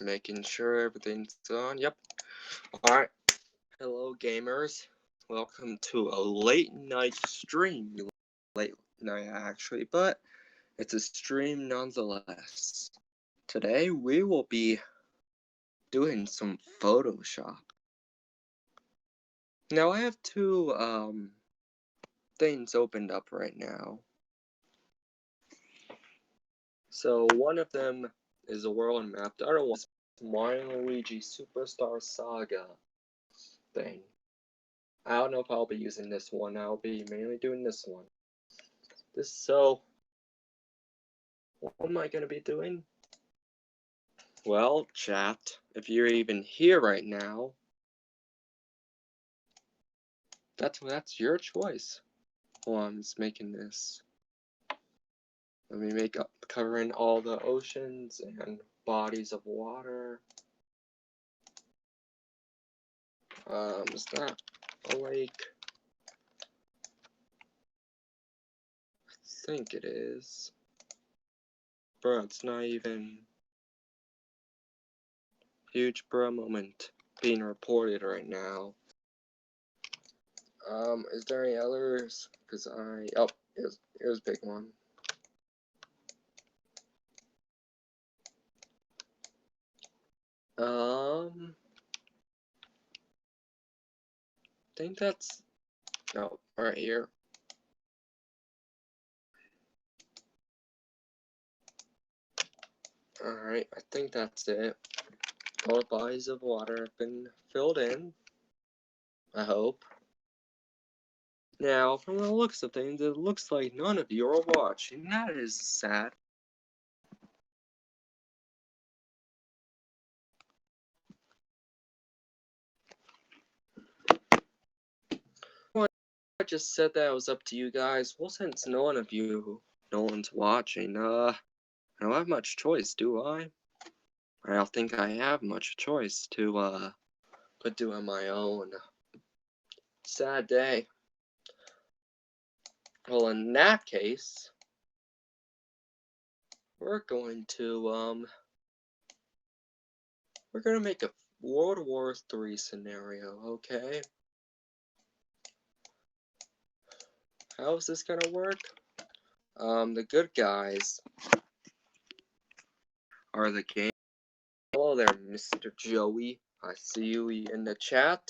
Making sure everything's on. Yep. Alright. Hello, gamers. Welcome to a late night stream. Late night, actually, but it's a stream nonetheless. Today, we will be doing some Photoshop. Now, I have two, things opened up right now. So, one of them is a world map. The other one is Mario and Luigi Superstar Saga thing. I don't know if I'll be using this one. I'll be mainly doing this one. So, what am I going to be doing? Well, chat, if you're even here right now, that's your choice. Hold on, I'm just making this. Let me make up covering all the oceans and bodies of water. Is that a lake? I think it is. Bro, it's not even. Huge bro moment being reported right now. Is there any others? Cause oh, it was a big one. I think that's, no, right here. Alright, I think that's it. All the bodies of water have been filled in. I hope. Now, from the looks of things, it looks like none of you are watching. That is sad. I just said that it was up to you guys. Well, since no one's watching, I don't have much choice, do I? I don't think I have much choice to, but do on my own. Sad day. Well, in that case, we're going to make a World War III scenario, okay? How is this gonna work? The good guys are the game. Hello there, Mr. Joey. I see you in the chat.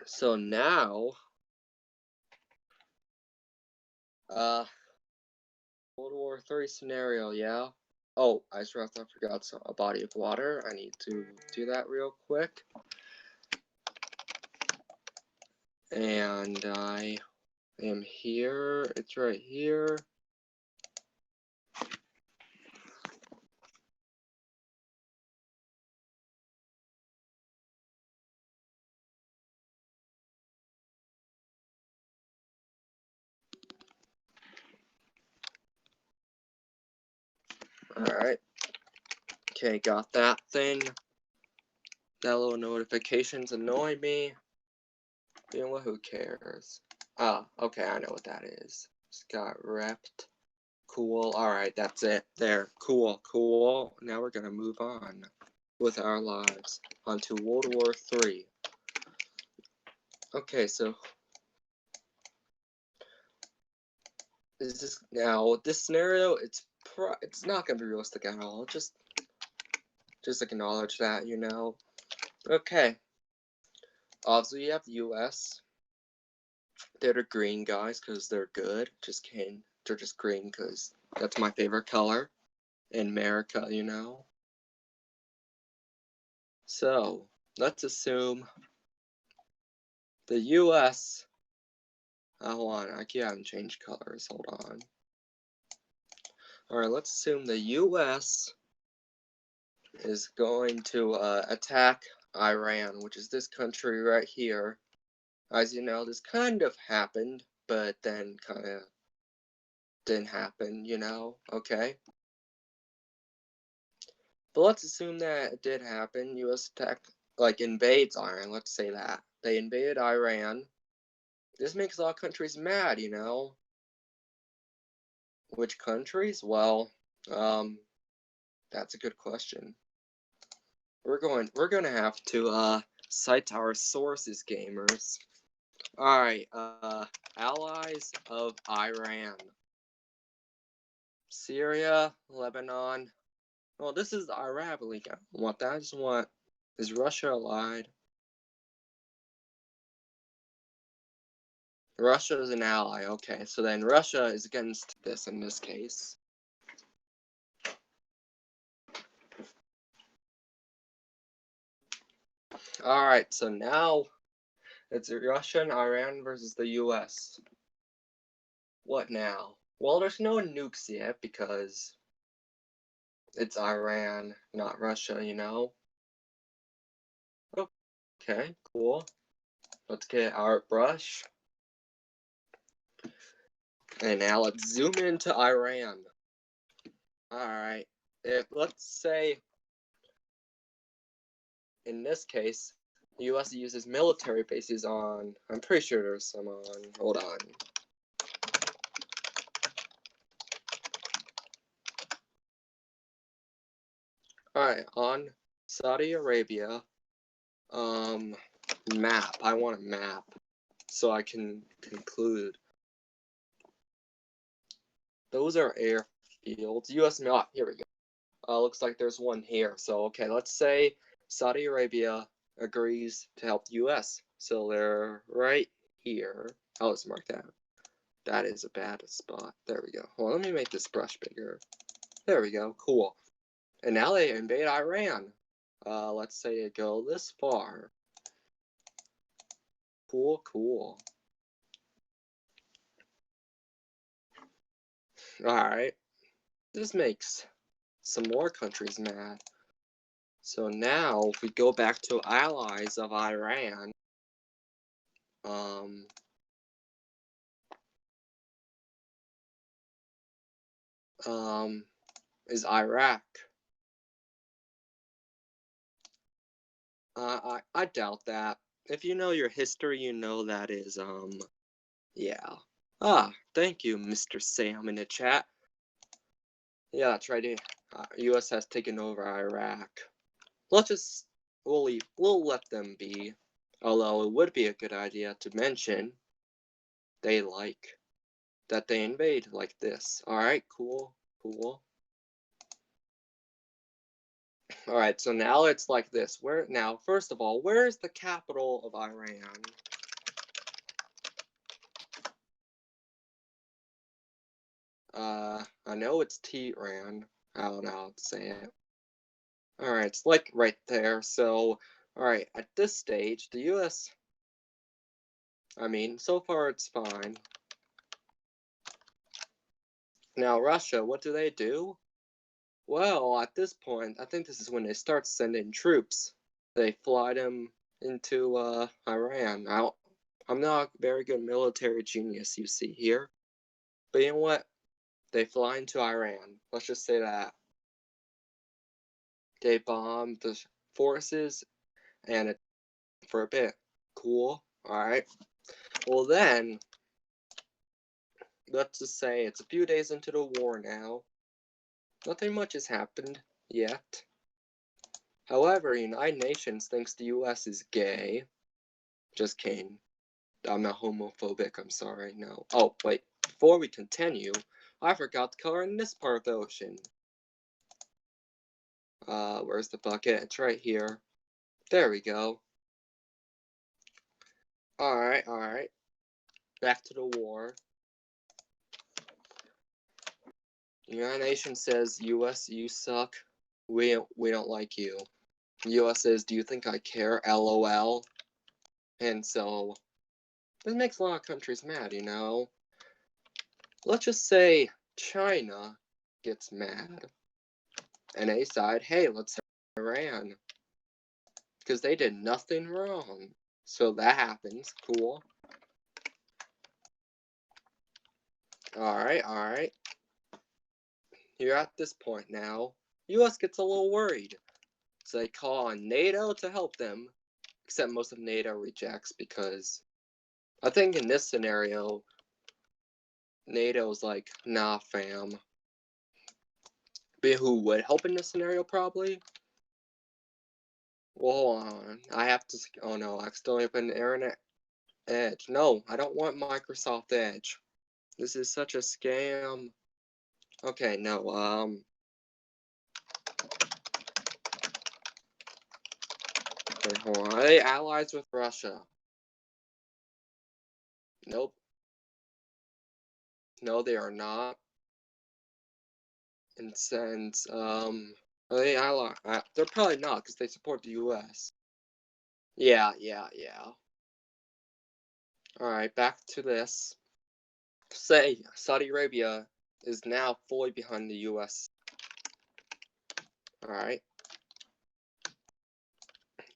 So now, World War III scenario, yeah? Oh, I forgot a body of water. I need to do that real quick. And I am here. It's right here. Alright. Okay, got that thing. That little notifications annoy me. You know what? Who cares? Ah, okay, I know what that is. Just got repped. Cool. Alright, that's it. There. Cool, cool. Now we're gonna move on with our lives onto World War III. Okay, so is this now this scenario? It's not gonna be realistic at all. Just acknowledge that, you know. Okay. Obviously, you have the U.S. They're the green guys because they're good. Just kidding. They're just green because that's my favorite color in America, you know. So let's assume the U.S. Hold on, I haven't changed colors. Hold on. All right, let's assume the U.S. is going to attack Iran, which is this country right here. As you know, this kind of happened, but then kind of didn't happen, you know, okay? But let's assume that it did happen. U.S. attack, like, invades Iran, let's say that. They invaded Iran. This makes a lot of countries mad, you know? Which countries? Well, That's a good question. We're gonna have to cite our sources, gamers. Alright, allies of Iran. Syria, Lebanon. Well, this is the Arab League. I don't want that. I just want, is Russia allied? Russia is an ally. Okay, so then Russia is against this in this case. Alright, so now it's Russia and Iran versus the US. What now? Well, there's no nukes yet because it's Iran, not Russia, you know? Okay, cool. Let's get our brush. And now let's zoom into Iran. Alright, let's say, in this case, the US uses military bases on, I'm pretty sure there's some on, hold on. Alright, on Saudi Arabia, map, I want a map, so I can conclude. Those are airfields, US map, here we go. Looks like there's one here, so okay, let's say Saudi Arabia agrees to help the US. So they're right here. I'll just mark that. That is a bad spot. There we go. Well, let me make this brush bigger. There we go. Cool. And now they invade Iran. Let's say they go this far. Cool, cool. Alright. This makes some more countries mad. So now, if we go back to allies of Iran, is Iraq. I doubt that. If you know your history, you know that is, yeah. Thank you, Mr. Sam in the chat. Yeah, that's right. US has taken over Iraq. We'll let them be. Although it would be a good idea to mention that they invade like this. Alright, cool, cool. Alright, so now it's like this. First of all, where is the capital of Iran? I know it's Tehran. I don't know how to say it. Alright, it's like right there. So, alright, at this stage, the US, I mean, so far it's fine. Now, Russia, what do? Well, at this point, I think this is when they start sending troops. They fly them into, Iran. I'm not a very good military genius, you see here. But you know what? They fly into Iran. Let's just say that. They bomb the forces and for a bit. Cool. Alright. Well then, let's just say it's a few days into the war now. Nothing much has happened yet. However, United Nations thinks the US is gay. Just kidding. I'm not homophobic, I'm sorry, no. Oh, wait. Before we continue, I forgot to color in this part of the ocean. Where's the bucket? It's right here. There we go. Alright. Back to the war. United Nations says, US, you suck. We don't like you. US says, do you think I care? LOL. And so, this makes a lot of countries mad, you know? Let's just say China gets mad. And they decide, hey, let's help Iran. Because they did nothing wrong. So that happens. Cool. Alright. You're at this point now. US gets a little worried. So they call on NATO to help them. Except most of NATO rejects because I think in this scenario, NATO's like, nah, fam. who would help in this scenario probably. Well, hold on. I have to. Oh no, I accidentally opened Internet Edge. No, I don't want Microsoft Edge. This is such a scam. Okay, no. Okay, hold on. Are they allies with Russia? Nope. No, they are not. And since are they allies? They're probably not because they support the U.S. Yeah. Alright, back to this. Say Saudi Arabia is now fully behind the US. Alright.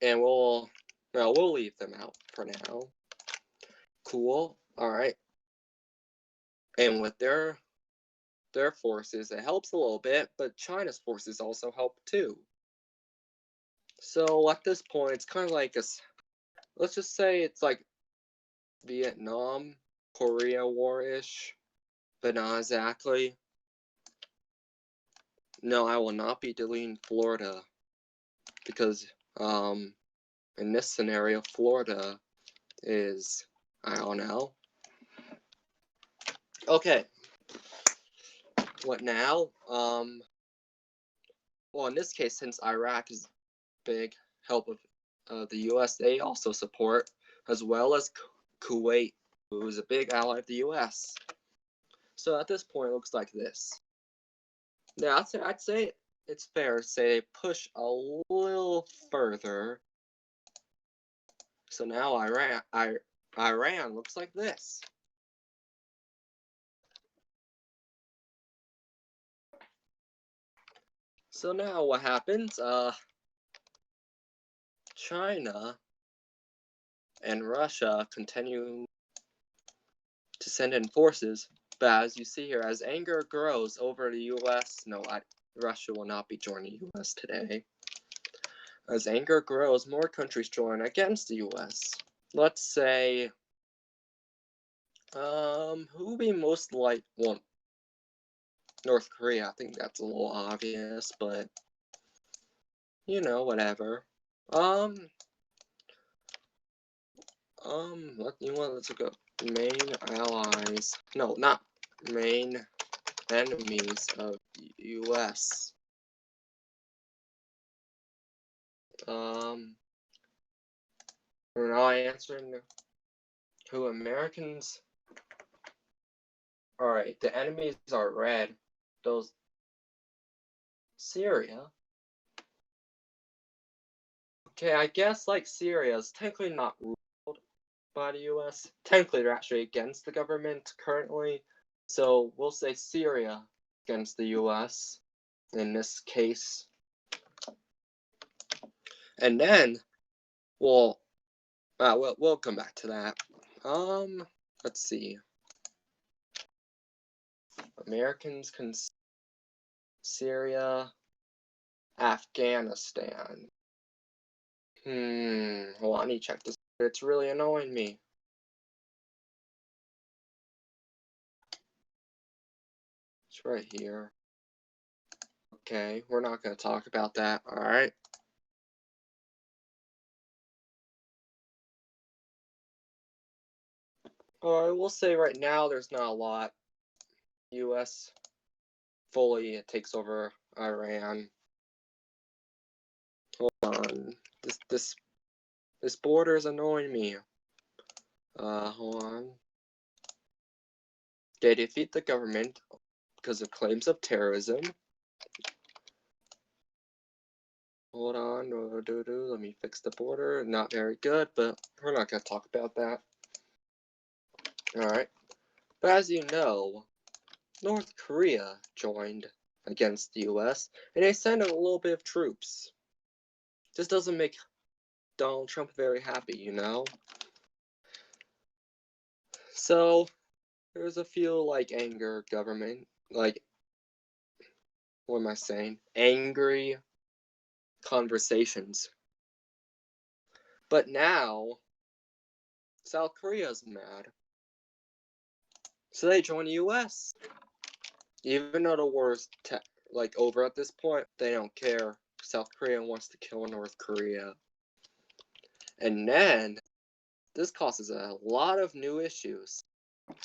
And we'll leave them out for now. Cool. Alright. And with their forces, it helps a little bit, but China's forces also help too. So at this point, it's kind of like let's just say it's like Vietnam, Korea War-ish, but not exactly. No, I will not be deleting Florida because in this scenario, Florida is, I don't know. Okay. What now? Well, in this case, since Iraq is big help of the U.S., they also support, as well as Kuwait, who is a big ally of the U.S. So at this point, it looks like this. Now, I'd say it's fair to say they push a little further. So now Iran looks like this. So now what happens? China and Russia continue to send in forces, but as you see here, as anger grows over the U.S., Russia will not be joining the U.S. today. As anger grows, more countries join against the U.S. Let's say, who would be most like, well, North Korea. I think that's a little obvious, but you know, whatever. Let's look up main allies. No, not main enemies of U.S. We're now answering who Americans. Alright, the enemies are red. Those Syria. Okay, I guess like Syria is technically not ruled by the US. Technically they're actually against the government currently. So we'll say Syria against the US in this case. And then we'll come back to that. Let's see. Americans can Syria, Afghanistan. Hold on, I need to check this. It's really annoying me. It's right here. Okay, we're not going to talk about that, alright? Alright, we'll say right now there's not a lot. US fully takes over Iran. Hold on. This border is annoying me. Hold on. They defeat the government because of claims of terrorism. Hold on. Let me fix the border. Not very good, but we're not going to talk about that. Alright. But as you know, North Korea joined against the US, and they sent a little bit of troops. This doesn't make Donald Trump very happy, you know? So, there's a few, like, anger government, like, what am I saying? Angry conversations. But now, South Korea's mad. So they join the US. Even though the war is like over at this point. They don't care. South Korea wants to kill North Korea. And then this causes a lot of new issues.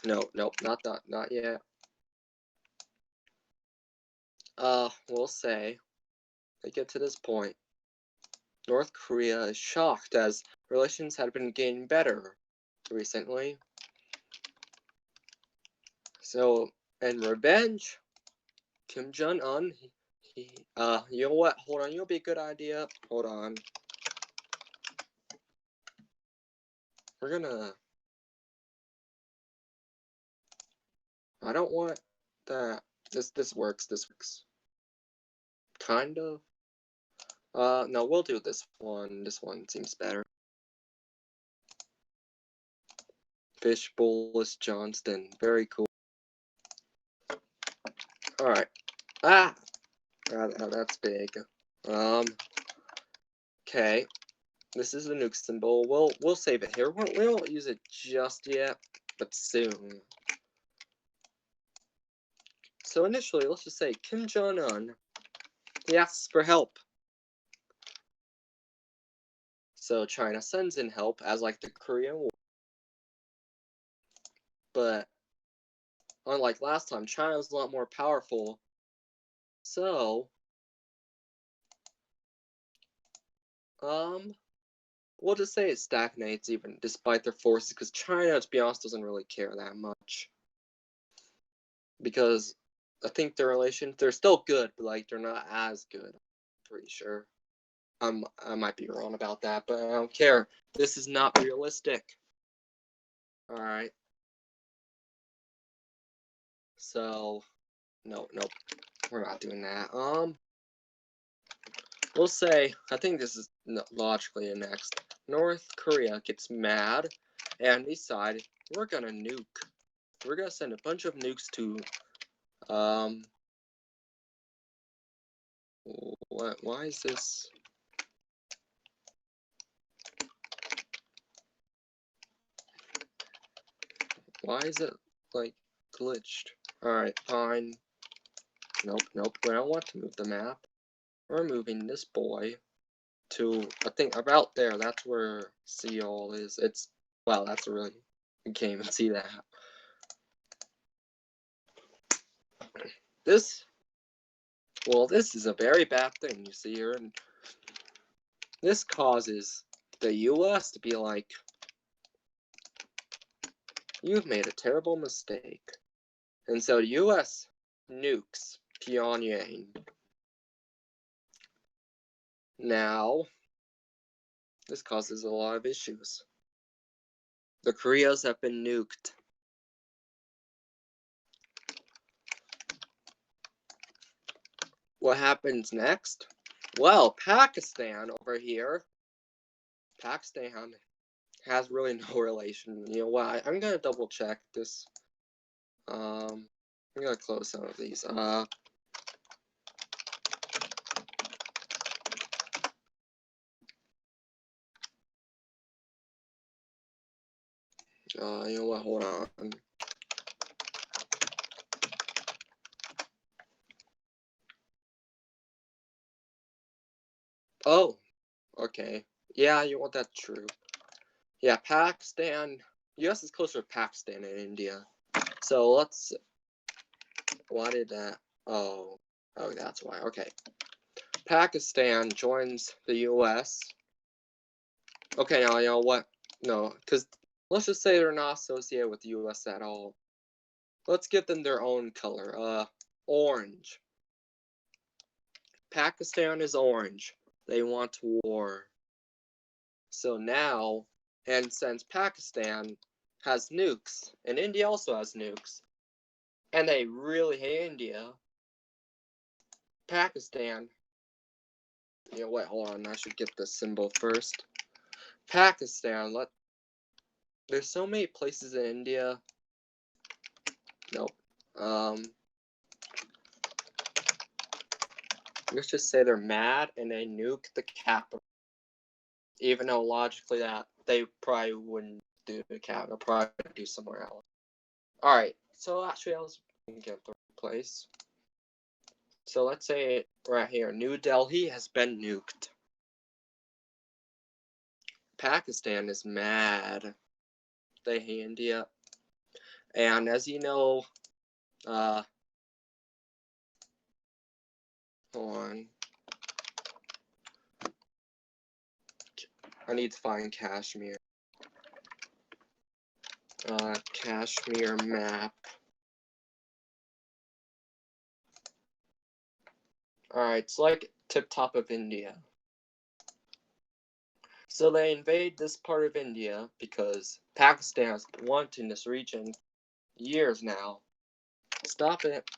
Nope, not yet. We'll say they get to this point. North Korea is shocked as relations had been getting better recently. So, in revenge, Kim Jong-un, you know what? Hold on, you'll be a good idea. Hold on. We're gonna. I don't want that. This works. This works. Kind of. No, we'll do this one. This one seems better. Fish Bowlus Johnston. Very cool. Alright. That's big. Okay. This is the nuke symbol. We'll save it here. We won't use it just yet, but soon. So initially, let's just say Kim Jong-un, he asks for help. So China sends in help, as like the Korean War. But unlike last time, China was a lot more powerful. So, we'll just say it stagnates even despite their forces, because China, to be honest, doesn't really care that much. Because I think their relations, they're still good, but like they're not as good. I'm pretty sure. I might be wrong about that, but I don't care. This is not realistic. Alright. So, nope, we're not doing that. We'll say, I think this is logically the next. North Korea gets mad and decide we're gonna nuke. We're gonna send a bunch of nukes to, why is this? Why is it, like, glitched? Alright, fine. Nope, we don't want to move the map. We're moving this boy to, I think, about there. That's where Seoul is. Wow, that's really, you can't even see that. This is a very bad thing, you see here. And this causes the US to be like, you've made a terrible mistake. And so the US nukes Pyongyang. Now, this causes a lot of issues. The Koreas have been nuked. What happens next? Well, Pakistan over here. Pakistan has really no relation. You know what? I'm gonna double check this. I'm gonna close some of these. You know what? Hold on. Oh, okay. Yeah, you want that true. Yeah, Pakistan. US is closer to Pakistan and India. So let's. Why did that? Oh, that's why. Okay. Pakistan joins the US. Okay, now you know what? No, because let's just say they're not associated with the US at all. Let's give them their own color. Orange. Pakistan is orange. They want war. So now, and since Pakistan has nukes, and India also has nukes, and they really hate India, Pakistan, you know what, hold on, I should get the symbol first. Pakistan, there's so many places in India. Nope. Let's just say they're mad and they nuke the capital. Even though logically that they probably wouldn't do the capital, probably do somewhere else. Alright, so actually I was gonna get third place. So let's say right here, New Delhi has been nuked. Pakistan is mad. They hate India. And as you know, hold on. I need to find Kashmir. Kashmir map. Alright, it's like tip top of India. So they invade this part of India because Pakistan has wanted this region years now. Stop it.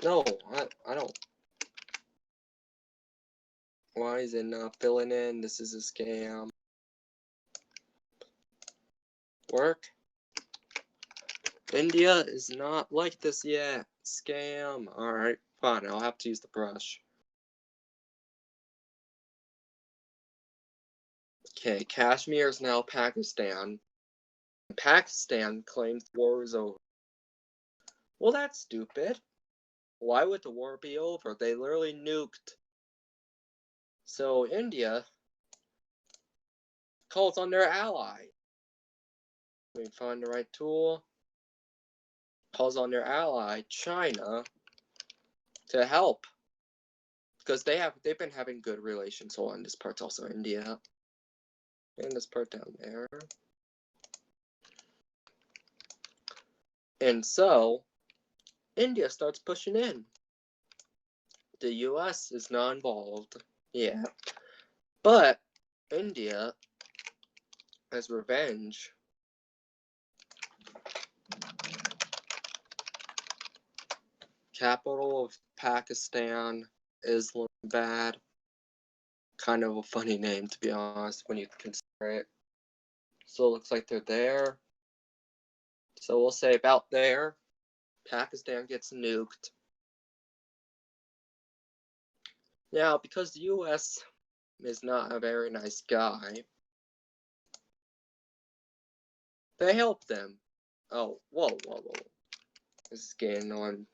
No, I don't. Why is it not filling in? This is a scam. Work. India is not like this yet. Scam. Alright, fine. I'll have to use the brush. Okay, Kashmir is now Pakistan. Pakistan claims war is over. Well, that's stupid. Why would the war be over? They literally nuked. So India calls on their ally. We find the right tool. Calls on their ally, China, to help. Because they've been having good relations. Hold on, this part's also India. And this part down there. And so, India starts pushing in. The US is not involved. Yeah. But, India, as revenge, capital of Pakistan, Islamabad. Kind of a funny name, to be honest, when you consider it. So it looks like they're there. So we'll say about there. Pakistan gets nuked. Now, because the US is not a very nice guy, they help them. Oh, whoa. This is getting on.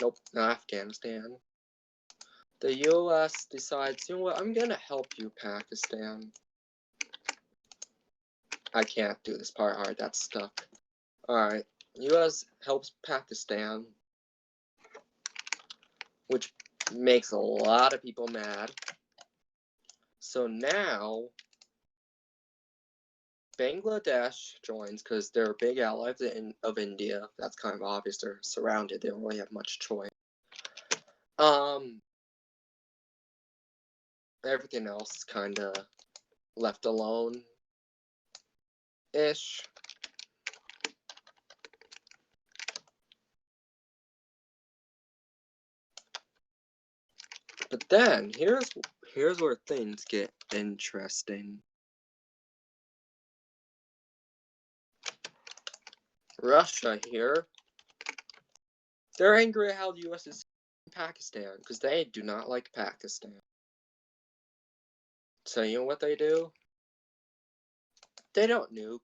Nope, not Afghanistan. The US decides, you know what, I'm gonna help you, Pakistan. I can't do this part. Alright, that's stuck. Alright, US helps Pakistan, which makes a lot of people mad. So now, Bangladesh joins because they're a big ally of India. That's kind of obvious. They're surrounded. They don't really have much choice. Everything else is kind of left alone-ish. But then, here's where things get interesting. Russia here. They're angry at how the US is in Pakistan, because they do not like Pakistan. So you know what they do? They don't nuke.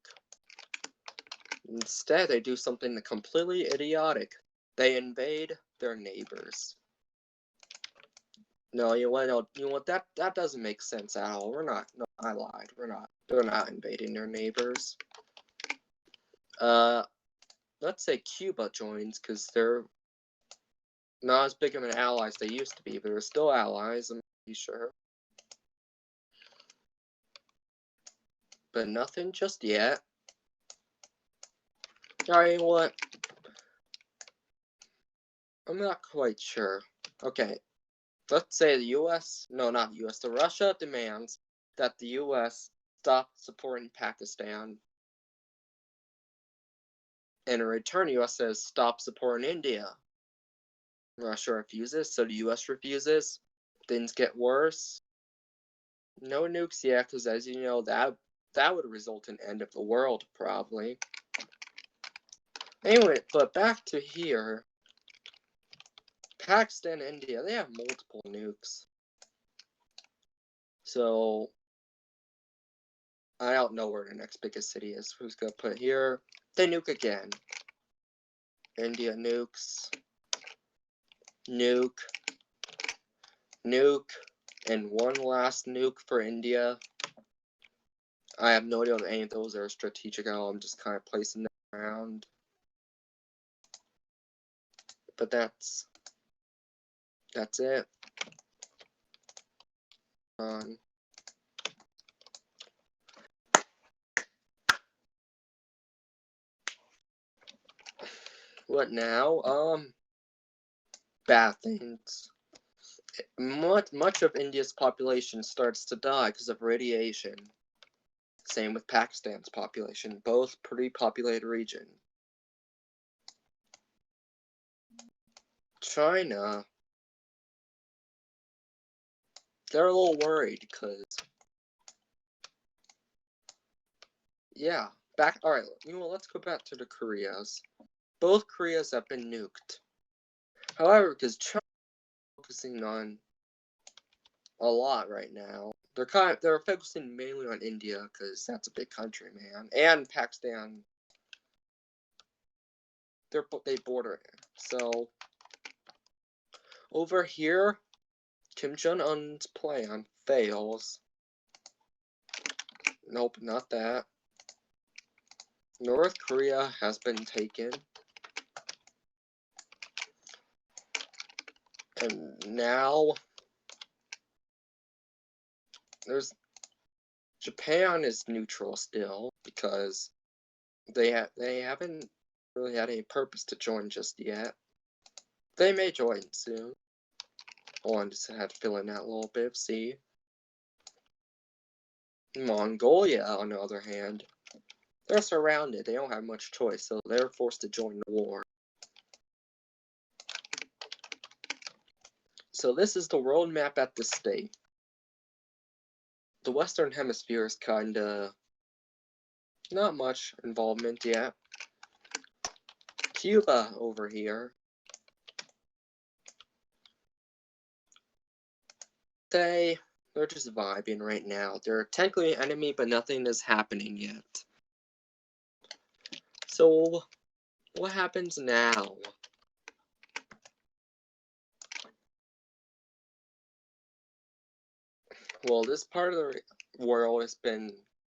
Instead, they do something completely idiotic. They invade their neighbors. No, you know what? That doesn't make sense at all. We're not. No, I lied. We're not. They're not invading their neighbors. Let's say Cuba joins because they're not as big of an ally as they used to be, but they're still allies. I'm pretty sure. But nothing just yet. Alright, you know what? I'm not quite sure. Okay. Let's say the US, no, not US, the Russia demands that the US stop supporting Pakistan. And in return, the US says stop supporting India. Russia refuses, so the US refuses. Things get worse. No nukes yet, because as you know, that would result in end of the world, probably. Anyway, but back to here. Pakistan and India, they have multiple nukes. So, I don't know where the next biggest city is. Who's gonna put here? They nuke again. India nukes. Nuke. Nuke. And one last nuke for India. I have no idea if any of those are strategic at all. I'm just kind of placing them around. But that's it. What now? Bad things. Much of India's population starts to die because of radiation. Same with Pakistan's population, both pretty populated region. China, they're a little worried because, yeah, alright, you know what, let's go back to the Koreas. Both Koreas have been nuked. However, because China's focusing on a lot right now, they're focusing mainly on India because that's a big country, man, and Pakistan. They border it. So over here, Kim Jong-un's plan fails. Nope, not that. North Korea has been taken. And now Japan is neutral still because they haven't really had any purpose to join just yet. They may join soon. Oh, I just had to fill in that little bit. See, Mongolia, on the other hand, they're surrounded. They don't have much choice, so they're forced to join the war. So this is the world map at this state. The Western Hemisphere is kinda not much involvement yet. Cuba over here. They're just vibing right now. They're technically an enemy, but nothing is happening yet. So, what happens now? Well, this part of the world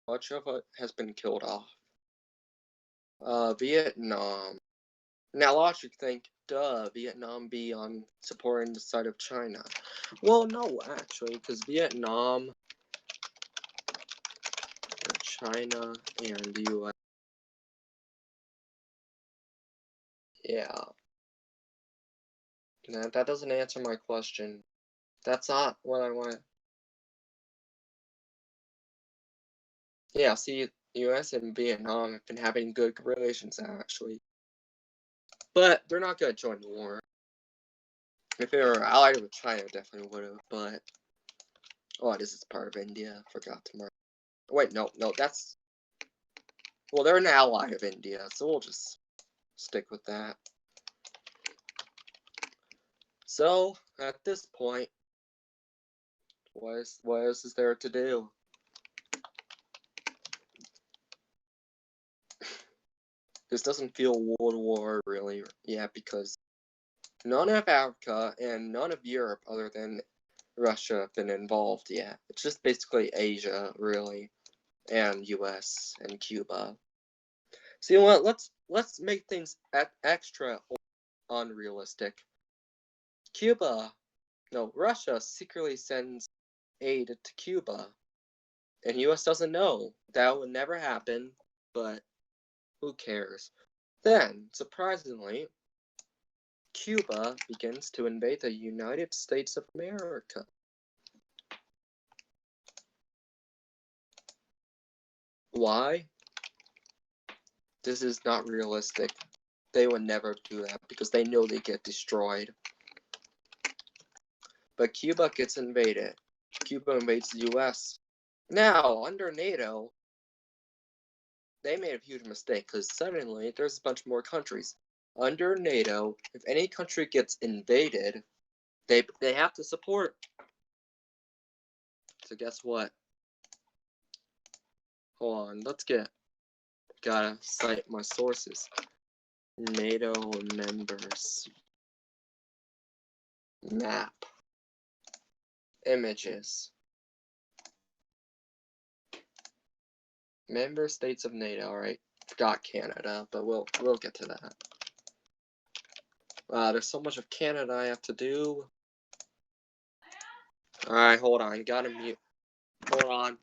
much of it has been killed off. Vietnam. Now, logic think, duh, Vietnam be on supporting the side of China. Well, no, actually, because Vietnam, China, and the US. Yeah. Nah, that doesn't answer my question. That's not what I want. Yeah, see, US and Vietnam have been having good relations, actually. But they're not going to join the war. If they were allied with China, definitely would have, but... Oh, this is part of India. Forgot to mark. Wait, no, that's... Well, they're an ally of India, so we'll just stick with that. So, at this point, what else is there to do? This doesn't feel World War, really, yet, because none of Africa and none of Europe, other than Russia, have been involved yet. It's just basically Asia, really, and US and Cuba. So you know what? Let's make things extra unrealistic. Russia secretly sends aid to Cuba, and US doesn't know. That would never happen, but who cares? Then, surprisingly, Cuba begins to invade the United States of America. Why? This is not realistic. They would never do that because they know they get destroyed. But Cuba gets invaded. Cuba invades the US. Now, under NATO, they made a huge mistake because suddenly there's a bunch more countries. Under NATO, if any country gets invaded, they have to support. So guess what? Hold on, gotta cite my sources. NATO members. Map. Images. Member states of NATO, alright. Forgot Canada, but we'll get to that. There's so much of Canada I have to do. Alright, hold on. Gotta mute. Hold on.